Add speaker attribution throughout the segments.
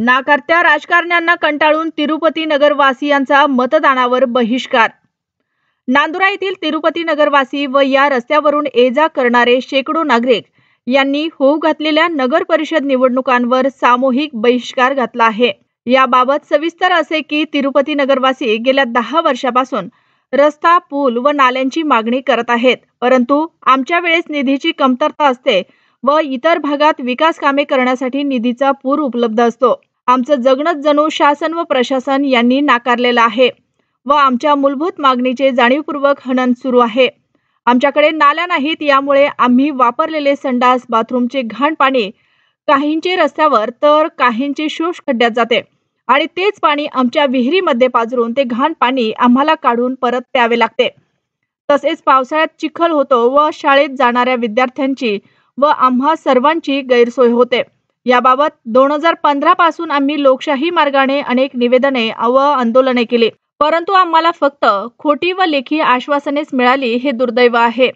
Speaker 1: नाकारत्या राजकारण्यांना कंटाळून तिरुपती नगरवासियांचा मतदानावर बहिष्कार। नांदुरा येथील तिरुपती नगरवासी व या रस्त्यावरून ये-जा करणारे शेकडो नागरिक यांनी होऊ घातलेल्या नगर परिषद निवडणुकांवर सामूहिक बहिष्कार घातला आहे। याबाबत सविस्तर असे की तिरुपती नगरवासी गेल्या 10 वर्षापासून रस्ता, पूल व नाल्यांची मागणी करत आहेत, परंतु आमच्या वेळेस निधीची कमतरता असते व इतर भागात विकास कामे करण्यासाठी निधीचा पूर उपलब्ध असतो। आमचं जगणं जणू शासन व प्रशासन यांनी नाकारलेलं आहे व आमच्या मूलभूत मागणीचे जाणीवपूर्वक हनन सुरू आहे। आमच्याकडे नाल्या नाहीत, यामुळे आम्ही वापरलेले संडास बाथरूमचे घाण पाणी काहींचे रस्त्यावर तर काहींचे शोष खड्ड्यात जाते आणि तेच पाणी आमच्या विहिरीमध्ये पाझरून ते घाण पाणी आम्हाला काढून परत प्यावे लागते। तसेच पावसाळ्यात चिखल होतो व शाळेत जाणाऱ्या विद्यार्थ्यांची व आम्हा सर्वांची गैरसोय होते। याबाबत 2015 पासून आम्ही लोकशाही मार्गाने अनेक निवेदने व आंदोलने केली, परंतु आम्हाला फक्त खोटी व लेखी आश्वासनेच मिळाली, हे दुर्दैव आहे।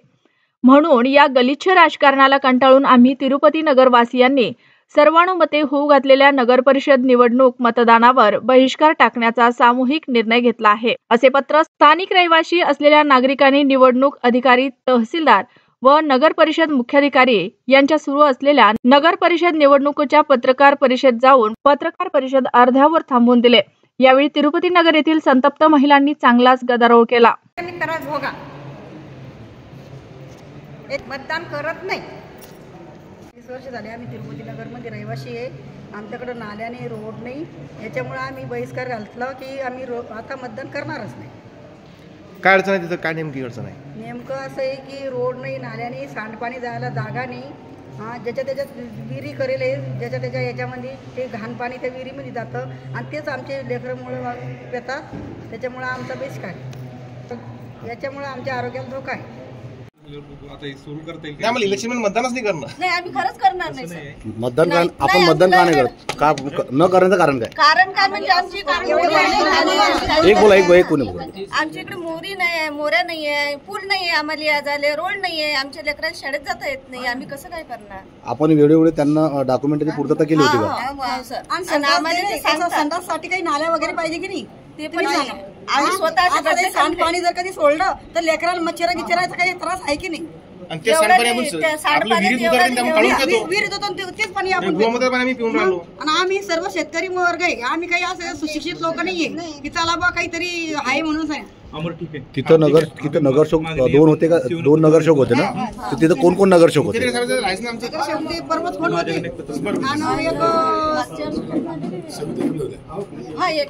Speaker 1: म्हणून या गलिच्छ राजकारणाला कंटाळून आम्ही तिरुपती नगरवासियांनी सर्वानुमते होऊ घातलेल्या नगर परिषद निवडणूक मतदानावर बहिष्कार टाकण्याचा सामूहिक निर्णय घेतला आहे, असे पत्र स्थानिक रहिवासी असलेल्या नागरिकांनी निवडणूक अधिकारी, तहसीलदार व नगर परिषद मुख्याधिकारी यांच्या सुरू असलेल्या नगर परिषद निवडणुकीच्या पत्रकार परिषद जाऊन पत्रकार परिषद अर्ध्यावर थांबवून दिले। यावेळी तिरुपती नगर येथील संतप्त महिलांनी चांगलाच गदारोळ केला।
Speaker 2: एक मतदान करत नाही। 20 वर्ष झाले आम्ही तिरुपती नगर मध्ये रहिवासी आहे। आमच्याकडे नाल्याने रोड नाही, याच्यामुळे आम्ही बहिष्कार घातला की आम्ही आता मतदान करणारच नाही।
Speaker 3: काय अडचण आहे तिथं? काय नेमकी अडचण आहे?
Speaker 2: नेमकं असं आहे की रोड नाही, नाल्याने सांडपाणी जायला जागा नाही। ज्याच्या त्याच्यात विहिरी करेल आहे, ज्याच्या त्याच्या याच्यामध्ये ते घाण पाणी त्या विहिरीमध्ये जातं आणि तेच आमचे लेकरांमुळे पेतात, त्याच्यामुळे आमचा बहिष्कार। याच्यामुळे आमच्या आरोग्याला धोका आहे।
Speaker 3: आता सुरू करता येईल आम्हाला इलेक्शन मध्ये मतदानच नाही करणार?
Speaker 2: नाही, आम्ही खरंच करणार नाही सर।
Speaker 4: मतदान आपण मतदान का नाही करत? का न करण्याचं कारण काय?
Speaker 2: कारण काय म्हणजे आमची
Speaker 4: एक बोला एक कोणी बोला।
Speaker 2: आमच्या इकडे मोरी नाही आहे, मोऱ्या नाही आहे, पूल नाही आहे, आम्हाला यायला रोड नाही आहे, आमच्या लेकरांना शाळेत जाता येत नाही, आम्ही कसं काय करणार?
Speaker 4: आपण वेळोवेळी त्यांना डॉक्युमेंटची पूर्तता केली होती का?
Speaker 2: संडाससाठी काही नाल्या वगैरे पाहिजे की नाही ते पण आम्ही स्वतः सांडपाणी जर कधी सोडलं तर लेकराला मच्छर गिच्छराचा काही त्रास आहे की नाही? विहिरीत होतो तेच पाणी आणि आम्ही सर्व शेतकरी वर्ग आहे, आम्ही काही असं सुशिक्षित लोक नाहीये की चला बा काहीतरी आहे म्हणून सांगा।
Speaker 4: तिथं नगरसेवक 2 होते का? 2 नगरसेवक होते ना? तर तिथं कोण कोण नगरसेवक होते?
Speaker 2: पर्वत फोन होते आणि एक